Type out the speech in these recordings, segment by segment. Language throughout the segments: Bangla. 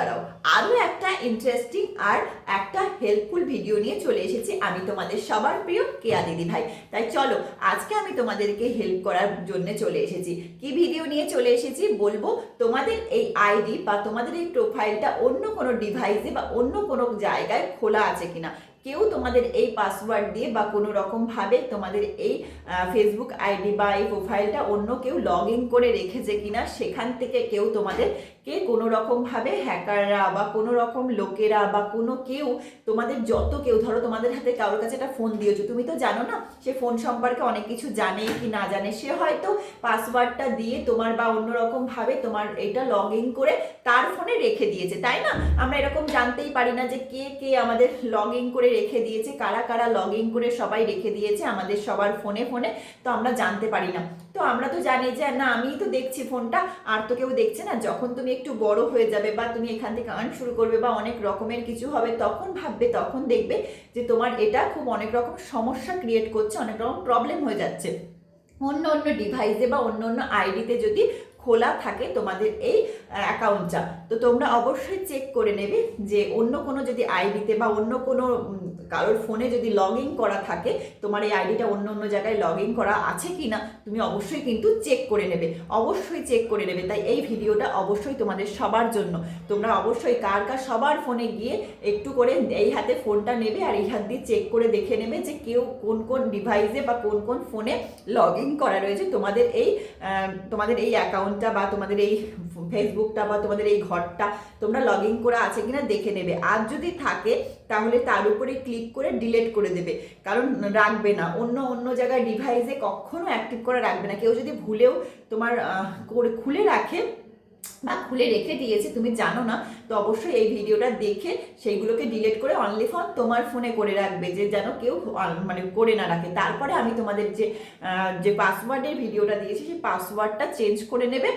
দাঁড়াও, আরও একটা ইন্টারেস্টিং আর একটা হেল্পফুল ভিডিও নিয়ে চলে এসেছি আমি তোমাদের সবার প্রিয় কেয়া দিদি ভাই। তাই চলো আজকে আমি তোমাদেরকে হেল্প করার জন্য চলে এসেছি। কি ভিডিও নিয়ে চলে এসেছি বলবো, তোমাদের এই আইডি বা তোমাদের এই প্রোফাইলটা অন্য কোনো ডিভাইসে বা অন্য কোনো জায়গায় খোলা আছে কিনা, কেউ তোমাদের এই পাসওয়ার্ড দিয়ে বা কোনো রকমভাবে তোমাদের এই ফেসবুক আইডি বা এই প্রোফাইলটা অন্য কেউ লগ ইন করে রেখেছে কিনা, সেখান থেকে কেউ তোমাদেরকে কোনো রকমভাবে হ্যাকাররা বা কোনো রকম লোকেরা বা কোনো কেউ তোমাদের যত কেউ ধরো তোমাদের হাতে কারোর কাছে একটা ফোন দিয়েছো, তুমি তো জানো না সে ফোন সম্পর্কে অনেক কিছু জানে কি না জানে, সে হয়তো পাসওয়ার্ডটা দিয়ে তোমার বা অন্যরকমভাবে তোমার এটা লগ ইন করে তার ফোনে রেখে দিয়েছে, তাই না? আমরা এরকম জানতেই পারি না যে কে কে আমাদের লগ ইন করে রেখে দিয়েছে, কারা কারা লগ ইন করে সবাই রেখে দিয়েছে আমাদের সবার ফোনে ফোনে, তো আমরা জানতে পারি না। তো আমরা তো জানি যে না আমিই তো দেখছি ফোনটা, আর তো কেউ দেখছে না। যখন তুমি একটু বড় হয়ে যাবে বা তুমি এখান থেকে আর্ন শুরু করবে বা অনেক রকমের কিছু হবে, তখন ভাববে, তখন দেখবে যে তোমার এটা খুব অনেক রকম সমস্যা ক্রিয়েট করছে, অনেক রকম প্রবলেম হয়ে যাচ্ছে। অন্য অন্য ডিভাইসে বা অন্য অন্য আইডিতে যদি খোলা থাকে তোমাদের এই অ্যাকাউন্টটা, তো তোমরা অবশ্যই চেক করে নেবে যে অন্য কোনো যদি আইডিতে বা অন্য কোনো কারোর ফোনে যদি লগ ইন করা থাকে, তোমার এই আইডিটা অন্য অন্য জায়গায় লগ ইন করা আছে কি না তুমি অবশ্যই কিন্তু চেক করে নেবে, অবশ্যই চেক করে নেবে। তাই এই ভিডিওটা অবশ্যই তোমাদের সবার জন্য। তোমরা অবশ্যই কার কার সবার ফোনে গিয়ে একটু করে এই হাতে ফোনটা নেবে আর এই হাত দিয়ে চেক করে দেখে নেবে যে কেউ কোন কোন ডিভাইসে বা কোন কোন ফোনে লগ ইন করা রয়েছে তোমাদের এই অ্যাকাউন্টটা বা তোমাদের এই ফেসবুকটা বা তোমাদের এই ঘরটা তোমরা লগ ইন করা আছে কিনা দেখে নেবে। আর যদি থাকে তাহলে তার উপরে ক্লিক করে ডিলেট করে দেবে, কারণ রাখবে না অন্য অন্য জায়গায় ডিভাইসে কখনো অ্যাক্টিভ করে রাখবে না। কেউ যদি ভুলেও তোমার খুলে রাখে বা খুলে রেখে দিয়েছে তুমি জানো না, তো অবশ্যই এই ভিডিওটা দেখে সেইগুলোকে ডিলিট করে অনলি ফোন তোমার ফোনে করে রাখবে, যে যেন কেউ মানে করে না রাখে। তারপরে আমি তোমাদের যে পাসওয়ার্ডের ভিডিওটা দিয়েছি সেই পাসওয়ার্ডটা চেঞ্জ করে নেবে,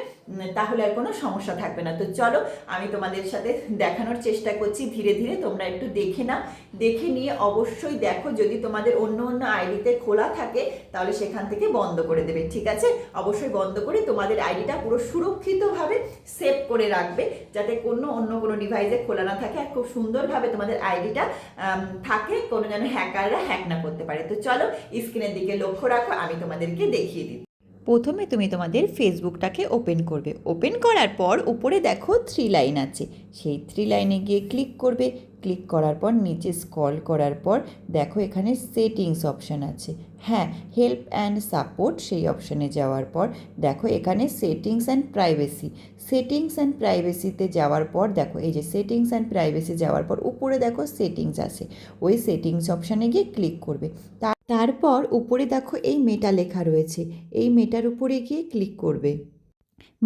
তাহলে আর কোনো সমস্যা থাকবে না। তো চলো আমি তোমাদের সাথে দেখানোর চেষ্টা করছি ধীরে ধীরে, তোমরা একটু দেখে নাও, দেখে নিয়ে অবশ্যই দেখো যদি তোমাদের অন্য অন্য আইডিতে খোলা থাকে তাহলে সেখান থেকে বন্ধ করে দেবে, ঠিক আছে? অবশ্যই বন্ধ করে তোমাদের আইডিটা পুরো সুরক্ষিতভাবে সেভ করে রাখবে, যাতে অন্য কোনো ডিভাইসে খোলা না থাকে আর খুব সুন্দরভাবে তোমাদের আইডিটা থাকে, কোনো যেন হ্যাকাররা হ্যাক না করতে পারে। তো চলো স্ক্রিনের দিকে লক্ষ্য রাখো, আমি তোমাদেরকে দেখিয়ে দিই। প্রথমে তুমি তোমাদের ফেসবুকটাকে ওপেন করবে, ওপেন করার পর উপরে দেখো 3 লাইন আছে, সেই 3 লাইনে গিয়ে ক্লিক করবে। ক্লিক করার পর নিচে স্ক্রল করার পর দেখো এখানে সেটিংস অপশান আছে, হ্যাঁ হেল্প অ্যান্ড সাপোর্ট, সেই অপশানে যাওয়ার পর দেখো এখানে settings and privacy, settings and প্রাইভেসিতে যাওয়ার পর দেখো এই যে সেটিংস অ্যান্ড প্রাইভেসি যাওয়ার পর উপরে দেখো সেটিংস আছে, ওই সেটিংস অপশানে গিয়ে ক্লিক করবে। তারপর উপরে দেখো এই মেটা লেখা রয়েছে, এই মেটার উপরে গিয়ে ক্লিক করবে।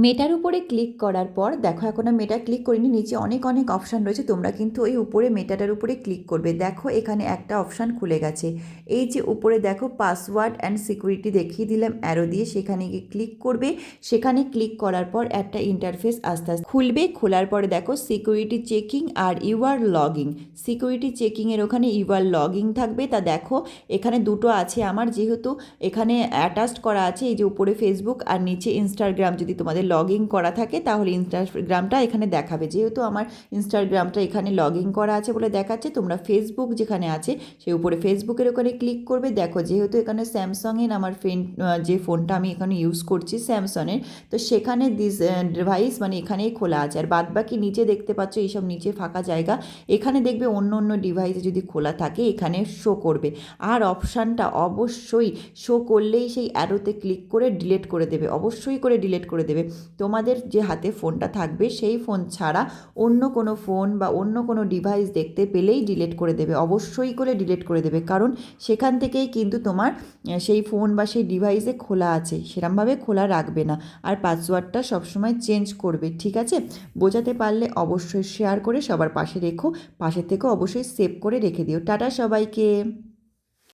মেটার উপরে ক্লিক করার পর দেখো এখন মেটা ক্লিক করিনি, নিচে অনেক অনেক অপশান রয়েছে, তোমরা কিন্তু ওই উপরে মেটাটার উপরে ক্লিক করবে। দেখো এখানে একটা অপশান খুলে গেছে, এই যে উপরে দেখো পাসওয়ার্ড অ্যান্ড সিকিউরিটি দেখিয়ে দিলাম অ্যারো দিয়ে, সেখানে গিয়ে ক্লিক করবে। সেখানে ক্লিক করার পর একটা ইন্টারফেস আস্তে আস্তে খুলবে, খোলার পরে দেখো সিকিউরিটি চেকিং আর ইউ আর লগিং, সিকিউরিটি চেকিংয়ের ওখানে ইউ আর লগিং থাকবে। তা দেখো এখানে দুটো আছে আমার, যেহেতু এখানে অ্যাটাচড করা আছে এই যে উপরে ফেসবুক আর নিচে ইনস্টাগ্রাম, যদি তোমাদের লগ ইন করা থাকে তাহলে ইনস্টাগ্রামটা এখানে দেখাবে, যেহেতু আমার ইনস্টাগ্রামটা এখানে লগ ইন করা আছে বলে দেখাচ্ছে। তোমরা ফেসবুক যেখানে আছে সেই উপরে ফেসবুকের ওখানে ক্লিক করবে। দেখো যেহেতু এখানে স্যামসাংয়ের আমার যে ফোনটা আমি এখানে ইউজ করছি স্যামসাংয়ের, তো সেখানে দিস ডিভাইস মানে এখানেই খোলা আছে, আর বাদ বাকি নিচে দেখতে পাচ্ছ এইসব নিচে ফাঁকা জায়গা, এখানে দেখবে অন্য অন্য ডিভাইসে যদি খোলা থাকে এখানে শো করবে। আর অপশানটা অবশ্যই শো করলেই সেই অ্যারোতে ক্লিক করে ডিলিট করে দেবে, অবশ্যই করে ডিলিট করে দেবে। তোমাদের যে হাতে ফোনটা থাকবে সেই ফোন ছাড়া অন্য কোনো ফোন বা অন্য কোনো ডিভাইস দেখতে পেলেই ডিলিট করে দেবে, অবশ্যই করে ডিলিট করে দেবে, কারণ সেখান থেকেই কিন্তু তোমার সেই ফোন বা সেই ডিভাইসে খোলা আছে, সেরকমভাবে খোলা রাখবে না। আর পাসওয়ার্ডটা সবসময় চেঞ্জ করবে, ঠিক আছে? বোঝাতে পারলে অবশ্যই শেয়ার করে সবার পাশে রেখো, পাশে থেকেও অবশ্যই সেভ করে রেখে দিও। টাটা সবাইকে।